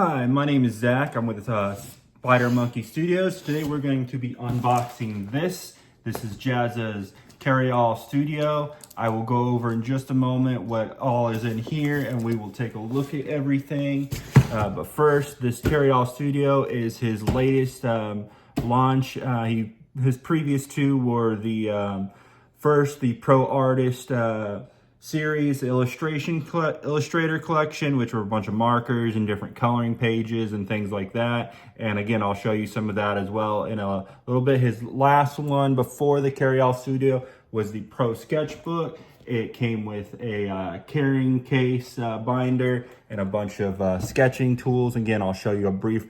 Hi, my name is Zach. I'm with Spider Monkey Studios. Today we're going to be unboxing this. This is Jazza's Carry-All Studio. I will go over in just a moment what all is in here and we will take a look at everything. But first, this Carry-All Studio is his latest launch. His previous two were the first, the Pro Artist series, the Illustrator collection, which were a bunch of markers and different coloring pages and things like that. And again, I'll show you some of that as well in a little bit. His last one before the Carry-All Studio was the Pro Sketchbook. It came with a carrying case binder and a bunch of sketching tools. Again, I'll show you a brief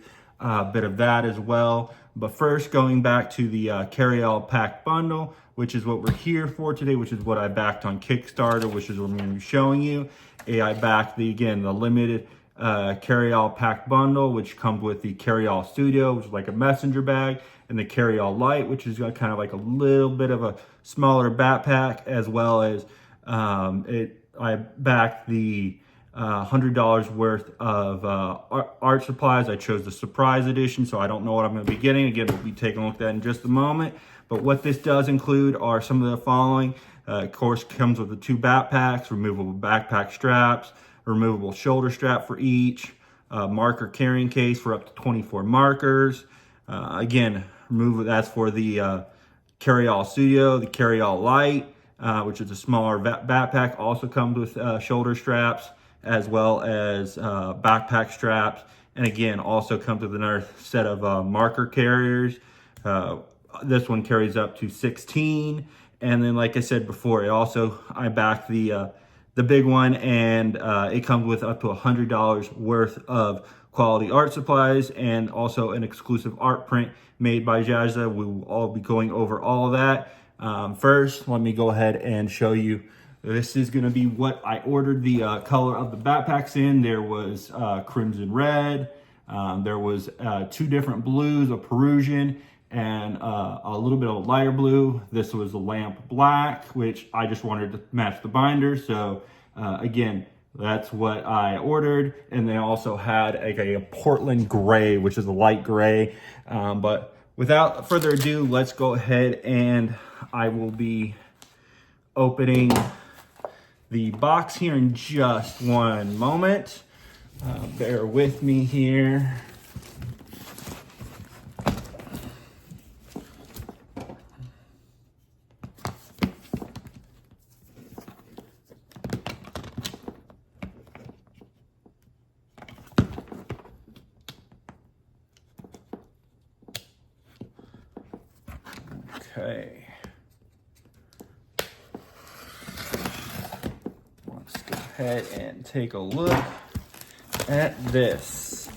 bit of that as well. But first, going back to the Carry-All Pack Bundle, which is what we're here for today, which is what I backed on Kickstarter, which is what I'm going to be showing you. I backed the limited Carry-All Pack Bundle, which comes with the Carry-All Studio, which is like a messenger bag, and the Carry-All Lite, which is kind of like a little bit of a smaller backpack, as well as I backed the $100 worth of art supplies. I chose the surprise edition, so I don't know what I'm going to be getting. Again, we'll be taking a look at that in just a moment. But what this does include are some of the following. Of course, comes with the two backpacks, removable backpack straps, removable shoulder strap for each, marker carrying case for up to 24 markers. Again, that's for the Carry-All Studio. The Carry-All Lite, which is a smaller backpack, also comes with shoulder straps, as well as backpack straps. And again, also comes with another set of marker carriers. This one carries up to 16. And then, like I said before, I backed the big one, and it comes with up to $100 worth of quality art supplies and also an exclusive art print made by Jazza. We will all be going over all of that. First, let me go ahead and show you. This is going to be what I ordered the color of the backpacks in. There was crimson red. There was two different blues, a Perusian and a little bit of lighter blue. This was a lamp black, which I just wanted to match the binder. So again, that's what I ordered. And they also had a Portland gray, which is a light gray. But without further ado, let's go ahead and I will be opening the box here in just one moment. Bear with me here. Okay. Let's go ahead and take a look at this.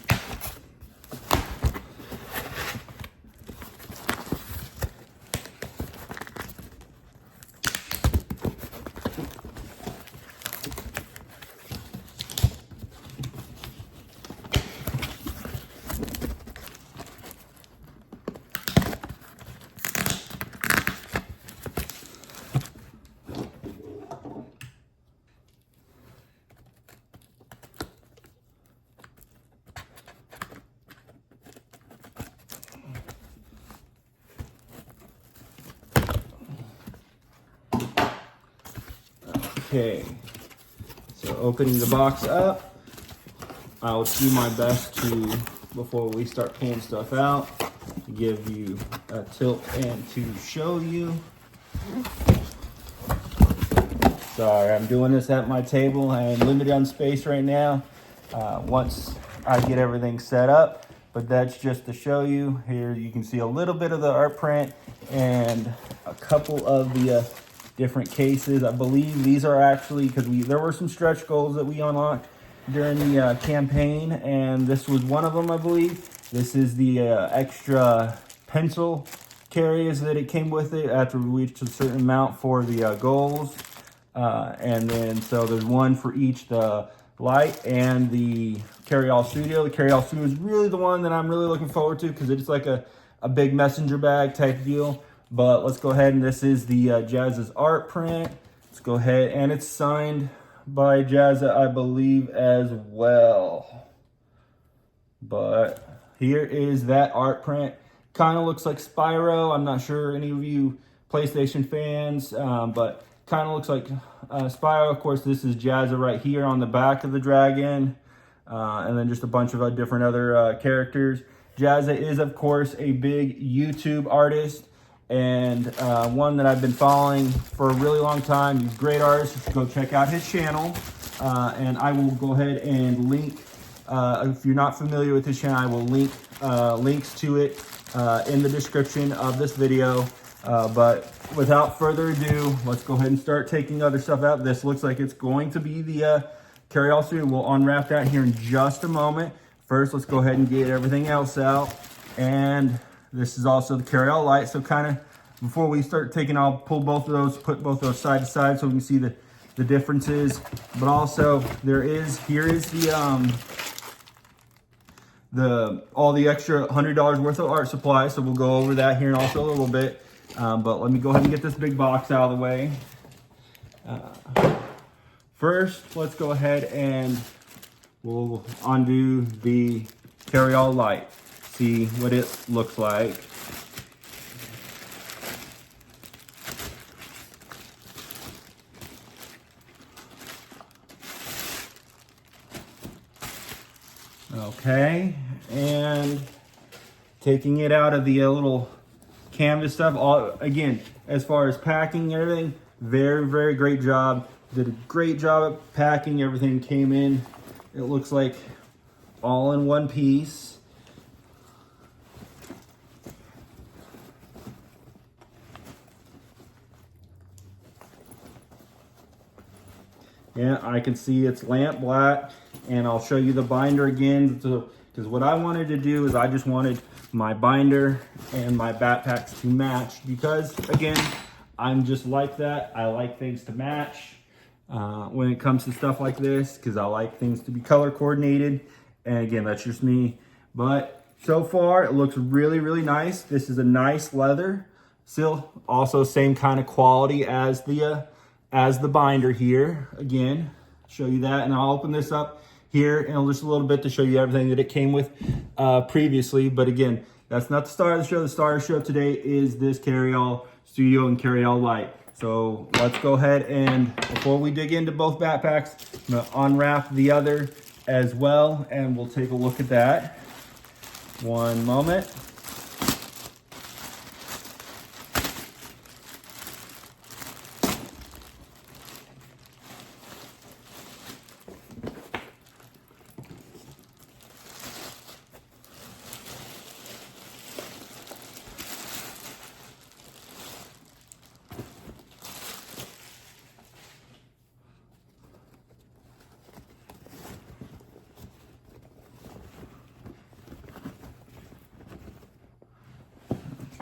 Okay, so opening the box up, I'll do my best to, before we start pulling stuff out, give you a tilt and to show you. Sorry, I'm doing this at my table. I am limited on space right now. Once I get everything set up, but that's just to show you. Here you can see a little bit of the art print and a couple of the different cases. I believe these are actually, because there were some stretch goals that we unlocked during the campaign, and this was one of them, I believe. This is the extra pencil carriers that it came with it after we reached a certain amount for the goals. And then, so there's one for each, the Lite and the Carry-All Studio. The Carry-All Studio is really the one that I'm really looking forward to, because it's like a big messenger bag type deal. But let's go ahead, and this is the Jazza's art print. Let's go ahead, and it's signed by Jazza, I believe, as well. But here is that art print. Kind of looks like Spyro. I'm not sure any of you PlayStation fans, but kind of looks like Spyro. Of course, this is Jazza right here on the back of the dragon. And then just a bunch of different other characters. Jazza is, of course, a big YouTube artist and one that I've been following for a really long time. He's a great artist. You should go check out his channel. And I will go ahead and link, if you're not familiar with his channel, I will link links to it in the description of this video. But without further ado, let's go ahead and start taking other stuff out. This looks like it's going to be the carry-all suit. We'll unwrap that here in just a moment. First, let's go ahead and get everything else out. And this is also the carry-all light. So kind of before we start taking, I'll pull both of those, put both of those side to side so we can see the differences. But also here is all the extra $100 worth of art supplies. So we'll go over that here in also a little bit. But let me go ahead and get this big box out of the way. First, let's go ahead and we'll undo the carry-all light. See what it looks like. Okay, and taking it out of the little canvas stuff. Again, as far as packing and everything, very, very great job. Did a great job at packing. Everything came in, it looks like, all in one piece. Yeah, I can see it's lamp black, and I'll show you the binder again. Because what I wanted to do is I just wanted my binder and my backpacks to match, because again, I'm just like that. I like things to match when it comes to stuff like this, because I like things to be color coordinated. And again, that's just me. But so far, it looks really, really nice. This is a nice leather. Still, also same kind of quality as the binder here. Again, show you that, and I'll open this up here in just a little bit to show you everything that it came with previously. But again, that's not the star of the show. The star of the show today is this carry-all studio and carry-all light. So let's go ahead and, before we dig into both backpacks, I'm gonna unwrap the other as well, and we'll take a look at that. One moment.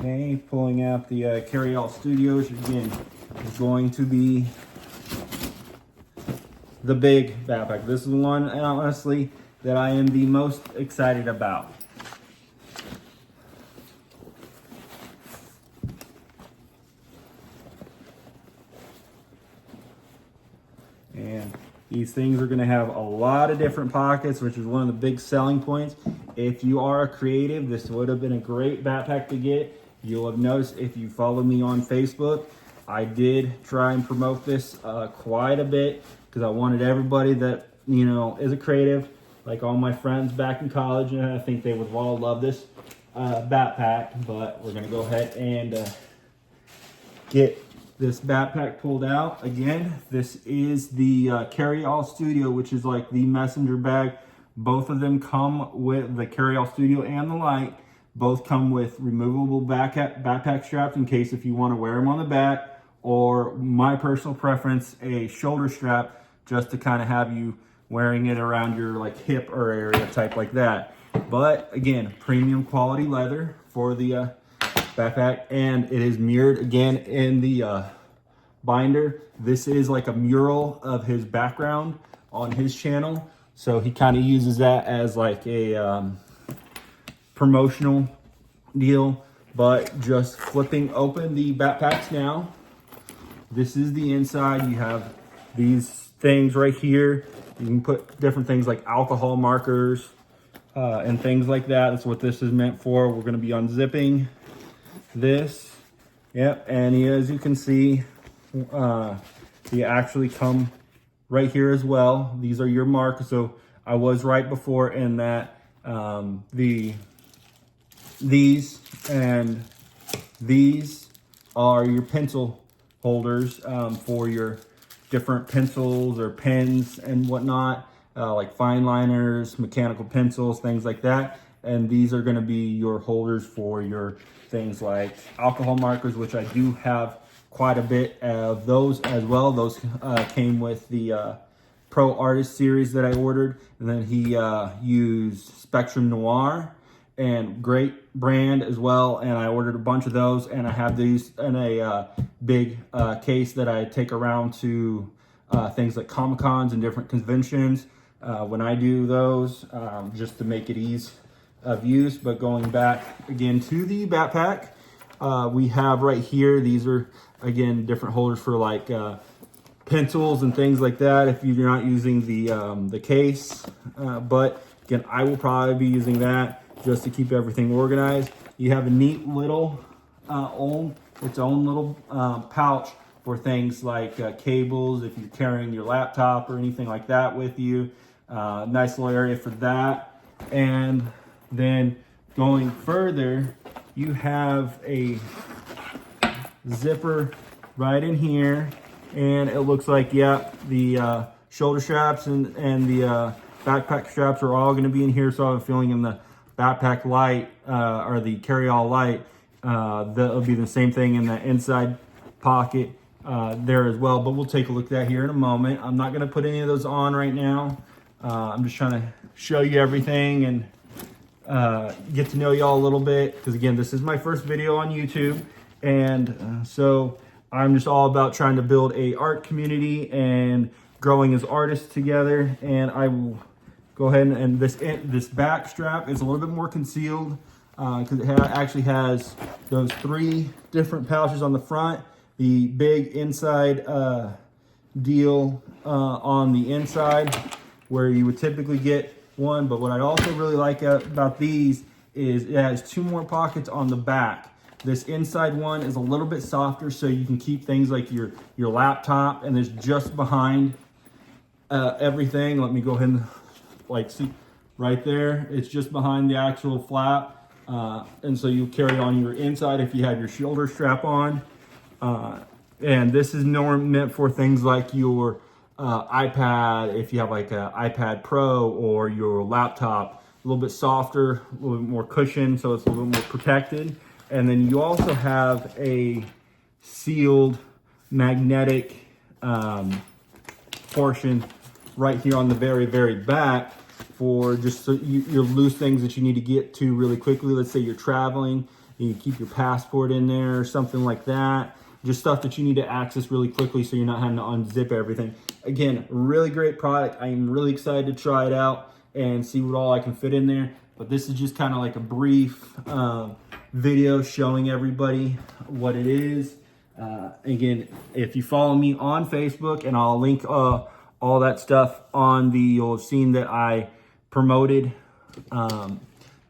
Okay, pulling out the carry-all studios. Again, is going to be the big backpack. This is the one, and honestly, that I am the most excited about. And these things are going to have a lot of different pockets, which is one of the big selling points. If you are a creative, this would have been a great backpack to get. You'll have noticed if you follow me on Facebook, I did try and promote this quite a bit, because I wanted everybody that, you know, is a creative, like all my friends back in college, and I think they would all love this backpack. But we're going to go ahead and get this backpack pulled out. Again, this is the carry-all studio, which is like the messenger bag. Both of them come with the carry-all studio and the light. Both come with removable backpack straps in case if you want to wear them on the back, or my personal preference, a shoulder strap, just to kind of have you wearing it around your like hip or area type like that. But again, premium quality leather for the backpack, and it is mirrored again in the binder. This is like a mural of his background on his channel, so he kind of uses that as like a promotional deal. But just flipping open the backpacks now, this is the inside. You have these things right here. You can put different things like alcohol markers, and things like that. That's what this is meant for. We're going to be unzipping this. Yep, and as you can see, you actually come right here as well. These are your markers. So I was right before in that these and these are your pencil holders for your different pencils or pens and whatnot, like fine liners, mechanical pencils, things like that. And these are going to be your holders for your things like alcohol markers, which I do have quite a bit of those as well. Those came with the Pro Artist series that I ordered. And then he used Spectrum Noir, and great brand as well. And I ordered a bunch of those, and I have these in a big case that I take around to things like Comic-Cons and different conventions when I do those, just to make it ease of use. But going back again to the backpack, we have right here, these are again different holders for like pencils and things like that if you're not using the case, but again I will probably be using that just to keep everything organized. You have a neat little its own little pouch for things like cables if you're carrying your laptop or anything like that with you. Nice little area for that. And then going further, you have a zipper right in here, and it looks like, yeah, the shoulder straps and the backpack straps are all going to be in here. So I have a feeling in the backpack light or the carry-all light, that'll be the same thing in the inside pocket there as well. But we'll take a look at that here in a moment. I'm not going to put any of those on right now. I'm just trying to show you everything and get to know y'all a little bit, because again, this is my first video on YouTube, and so I'm just all about trying to build a art community and growing as artists together. And I will go ahead and this back strap is a little bit more concealed because it actually has those 3 different pouches on the front, the big inside deal on the inside where you would typically get one. But what I also really like about these is it has 2 more pockets on the back. This inside one is a little bit softer, so you can keep things like your laptop, and there's just behind everything. Let me go ahead and like see right there. It's just behind the actual flap, and so you carry on your inside if you have your shoulder strap on. And this is meant for things like your iPad, if you have like an iPad Pro, or your laptop. A little bit softer, a little bit more cushion, so it's a little more protected. And then you also have a sealed magnetic portion right here on the very, very back for just so your loose things that you need to get to really quickly. Let's say you're traveling, you can keep your passport in there or something like that. Just stuff that you need to access really quickly so you're not having to unzip everything. Again, really great product. I am really excited to try it out and see what all I can fit in there. But this is just kind of like a brief video showing everybody what it is. Again, if you follow me on Facebook, and I'll link all that stuff on you'll have seen that I promoted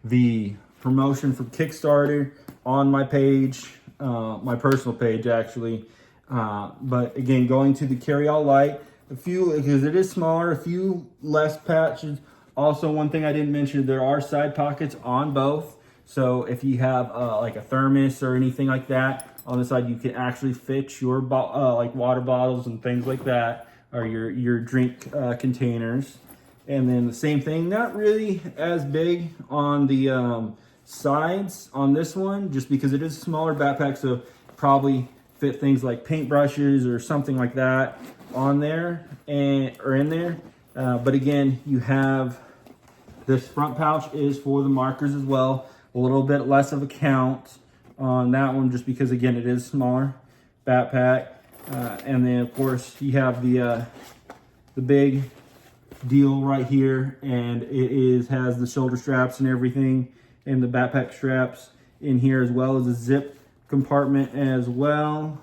the promotion for Kickstarter on my page, my personal page actually. But again, going to the carry-all light, because it is smaller, a few less patches. Also, one thing I didn't mention, there are side pockets on both. So if you have like a thermos or anything like that on the side, you can actually fit your like water bottles and things like that, or your drink containers. And then the same thing, not really as big on the sides on this one, just because it is a smaller backpack, so probably fit things like paintbrushes or something like that on there or in there. But again, you have this front pouch is for the markers as well. A little bit less of a count on that one, just because again it is smaller backpack. And then of course you have the big deal right here, and it has the shoulder straps and everything, and the backpack straps in here, as well as a zip compartment as well.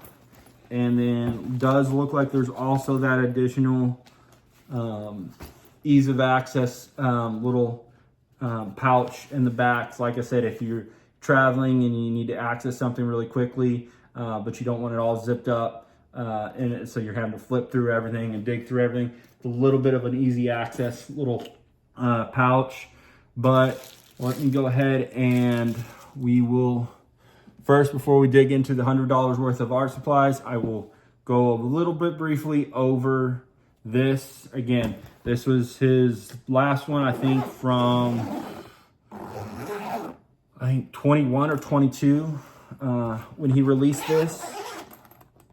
And then does look like there's also that additional ease of access little pouch in the back. So like I said, if you're traveling and you need to access something really quickly, but you don't want it all zipped up, and so you're having to flip through everything and dig through everything, it's a little bit of an easy access little pouch. But let me go ahead and we will, first, before we dig into the $100 worth of art supplies, I will go a little bit briefly over this. Again, this was his last one, I think, from 21 or 22 when he released this.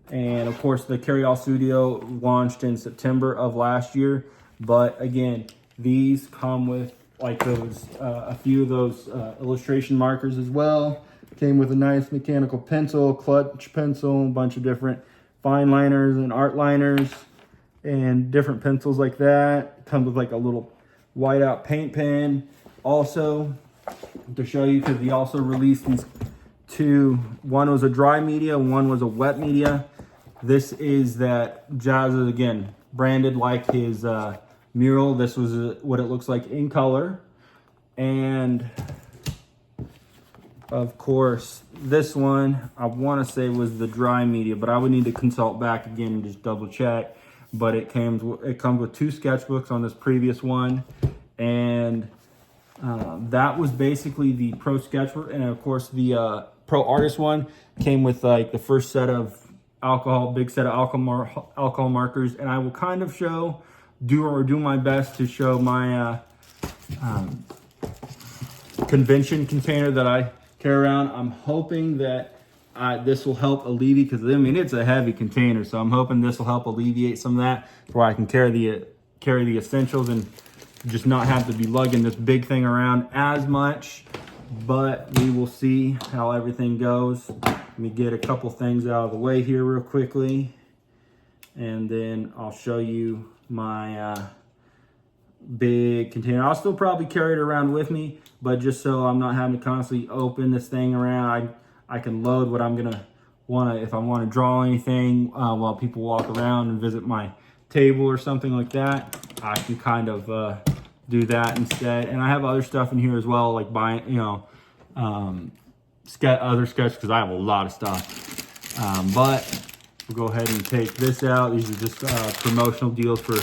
And of course, the Carry All Studio launched in September of last year. But again, these come with like those a few of those illustration markers as well. Came with a nice mechanical pencil, clutch pencil, a bunch of different fine liners and art liners and different pencils like that. Comes with like a little whiteout paint pen. Also, to show you, because he also released these two. One was a dry media, one was a wet media. This is that Jazza, again, branded like his mural. This was what it looks like in color. And of course, this one, I want to say was the dry media, but I would need to consult back again and just double check. But it comes with two sketchbooks on this previous one. And that was basically the pro sketchbook. And of course, the pro artist one came with like the first set of big set of alcohol markers. And I will kind of do my best to show my convention container that I carry around. I'm hoping that this will help alleviate, because I mean, it's a heavy container, so I'm hoping this will help alleviate some of that, where I can carry the essentials and just not have to be lugging this big thing around as much. But we will see how everything goes. Let me get a couple things out of the way here real quickly, and then I'll show you my big container. I'll still probably carry it around with me, but just so I'm not having to constantly open this thing around, I can load what I'm gonna want to, if I want to draw anything while people walk around and visit my table or something like that, I can kind of do that instead. And I have other stuff in here as well, like buying, other sketches, because I have a lot of stuff. But we'll go ahead and take this out. These are just promotional deals for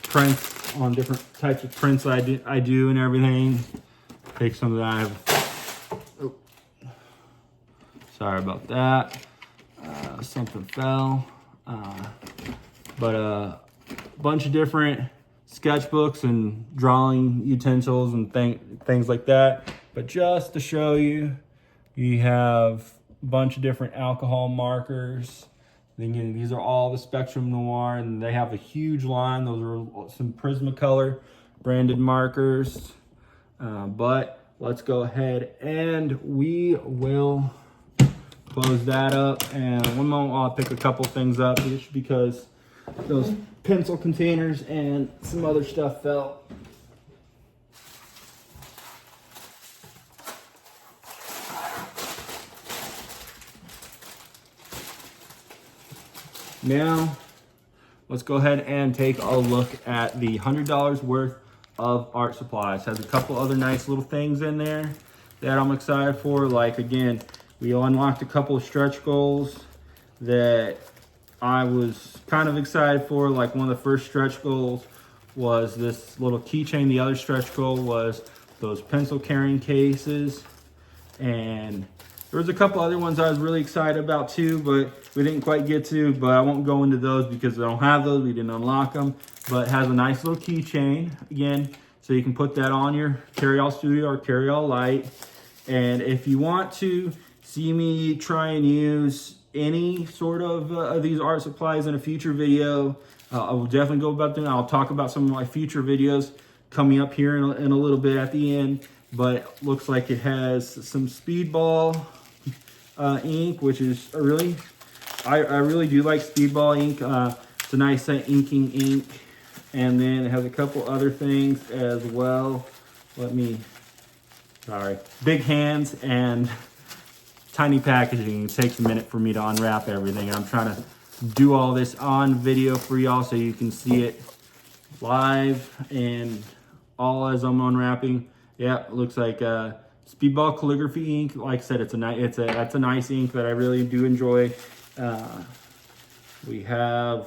prints on different types of prints I do and everything. Take some of that. I have, oh, sorry about that. Something fell. But a bunch of different sketchbooks and drawing utensils and things like that. But just to show you, you have a bunch of different alcohol markers. Again, these are all the Spectrum Noir, and they have a huge line. Those are some Prismacolor branded markers. But let's go ahead and we will close that up. And one moment I'll pick a couple things up, just because those pencil containers and some other stuff fell. Now, let's go ahead and take a look at the $100 worth of art supplies. Has a couple other nice little things in there that I'm excited for. Like, again, we unlocked a couple of stretch goals that I was kind of excited for. Like, one of the first stretch goals was this little keychain. The other stretch goal was those pencil carrying cases. And there was a couple other ones I was really excited about too, but we didn't quite get to. But I won't go into those because I don't have those. We didn't unlock them. But it has a nice little keychain, again, so you can put that on your Carry All Studio or Carry All Lite. And if you want to see me try and use any sort of these art supplies in a future video, I will definitely go about them. I'll talk about some of my future videos coming up here in a little bit at the end. But it looks like it has some Speedball ink, which is I really do like Speedball ink. It's a nice inking ink. And then it has a couple other things as well. Big hands and tiny packaging. It takes a minute for me to unwrap everything. I'm trying to do all this on video for y'all so you can see it live and all as I'm unwrapping. Yeah, it looks like Speedball calligraphy ink. Like I said, that's a nice ink that I really do enjoy. We have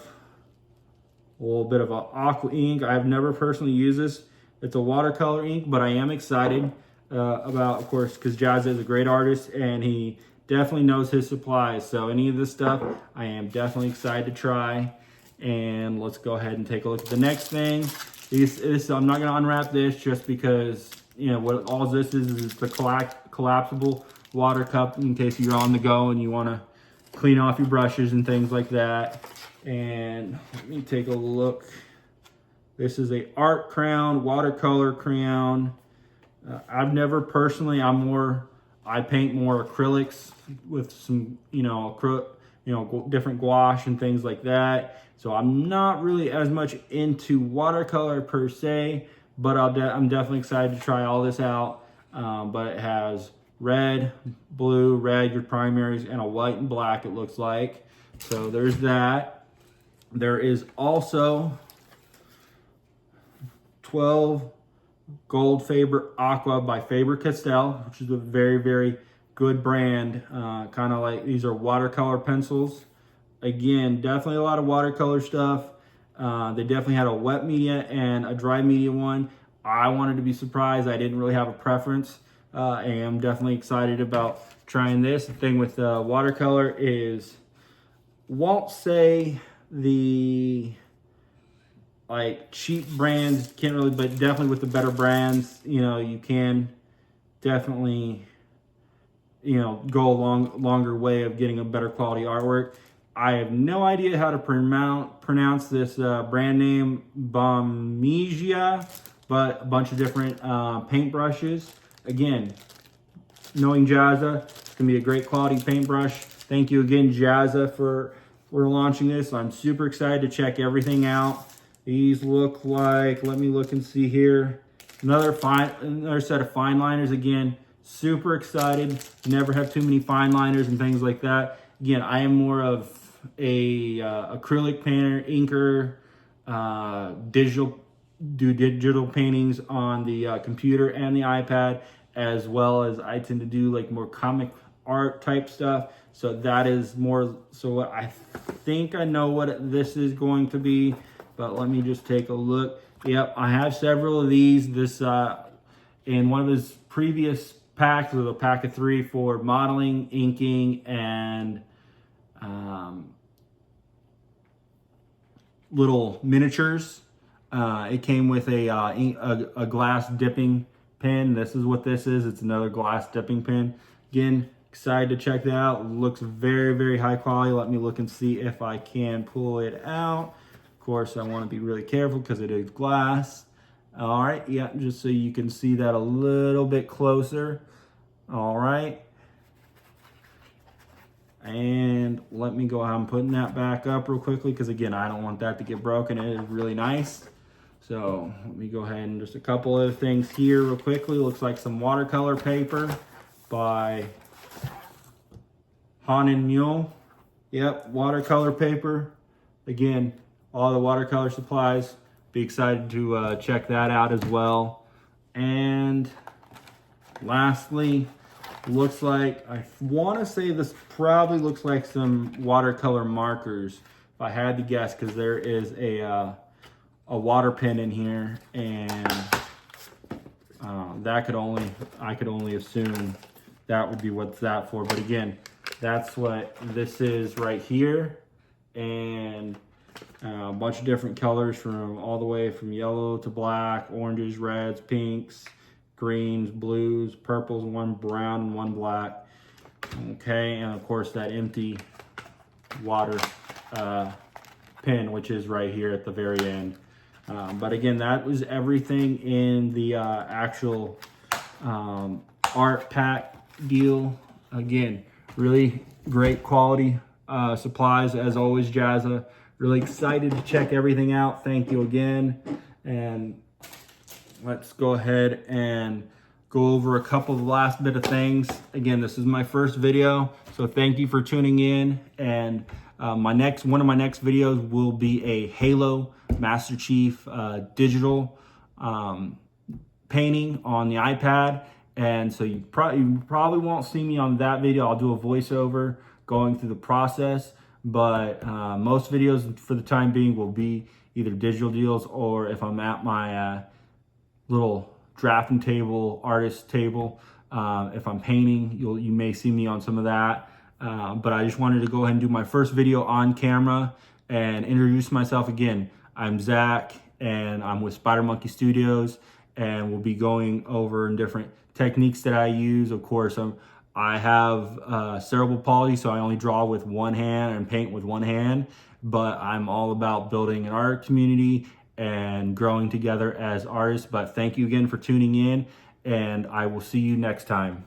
a little bit of an aqua ink. I've never personally used this. It's a watercolor ink, but I am excited about, of course, because Jazza is a great artist and he definitely knows his supplies. So any of this stuff, I am definitely excited to try. And let's go ahead and take a look at the next thing. I'm not going to unwrap this just because, you know, what all this is the collapsible water cup in case you're on the go and you want to clean off your brushes and things like that. And let me take a look. This is a art crayon, watercolor crayon. I've never personally, I paint more acrylics with some, different gouache and things like that. So I'm not really as much into watercolor per se, but I'm definitely excited to try all this out. But it has red, blue, red, your primaries, and a white and black, it looks like. So there's that. There is also 12 Gold Faber Aqua by Faber-Castell, which is a very, very good brand. Kind of like, these are watercolor pencils. Again, definitely a lot of watercolor stuff. They definitely had a wet media and a dry media one. I wanted to be surprised. I didn't really have a preference. I am definitely excited about trying this. The thing with watercolor is, won't say the like cheap brands, can't really, but definitely with the better brands, you can definitely, go a longer way of getting a better quality artwork. I have no idea how to pronounce this brand name, Bommegia, but a bunch of different paintbrushes. Again, knowing Jazza, it's gonna be a great quality paintbrush. Thank you again, Jazza, for launching this. I'm super excited to check everything out. These look like, let me look and see here. Another set of fine liners. Again, super excited. Never have too many fine liners and things like that. Again, I am more of a acrylic painter, inker, digital paintings on the computer and the iPad, as well as I tend to do like more comic art type stuff. So that is more, so I think I know what this is going to be. But let me just take a look. Yep, I have several of these. This in one of his previous packs was a pack of 3 for modeling, inking, and little miniatures. It came with a glass dipping pen. This is what this is. It's another glass dipping pen. Again, excited to check that out. Looks very, very high quality. Let me look and see if I can pull it out. Of course, I want to be really careful because it is glass. All right, yeah, just so you can see that a little bit closer. All right. And let me go ahead and putting that back up real quickly because, again, I don't want that to get broken. It is really nice. So let me go ahead and just a couple other things here real quickly. Looks like some watercolor paper by Han & Mule. Yep, watercolor paper. Again, all the watercolor supplies. Be excited to check that out as well. And lastly, looks like, I want to say this probably looks like some watercolor markers, if I had to guess, because there is a water pen in here, and I could only assume that would be what's that for. But again, that's what this is right here, and a bunch of different colors from all the way from yellow to black, oranges, reds, pinks, greens, blues, purples, one brown and one black. Okay, and of course that empty water pen, which is right here at the very end. But again, that was everything in the actual art pack deal. Again, really great quality supplies as always, Jazza. Really excited to check everything out. Thank you again. And let's go ahead and go over a couple of the last bit of things. Again, this is my first video, so thank you for tuning in. And one of my next videos will be a Halo Master Chief digital painting on the iPad. And so you probably won't see me on that video. I'll do a voiceover going through the process, but most videos for the time being will be either digital deals, or if I'm at my little drafting table, artist table, if I'm painting, you may see me on some of that. But I just wanted to go ahead and do my first video on camera and introduce myself again. I'm Zach, and I'm with Spider Monkey Studios, and we'll be going over different techniques that I use. Of course, I have cerebral palsy, so I only draw with one hand and paint with one hand, but I'm all about building an art community and growing together as artists. But thank you again for tuning in, and I will see you next time.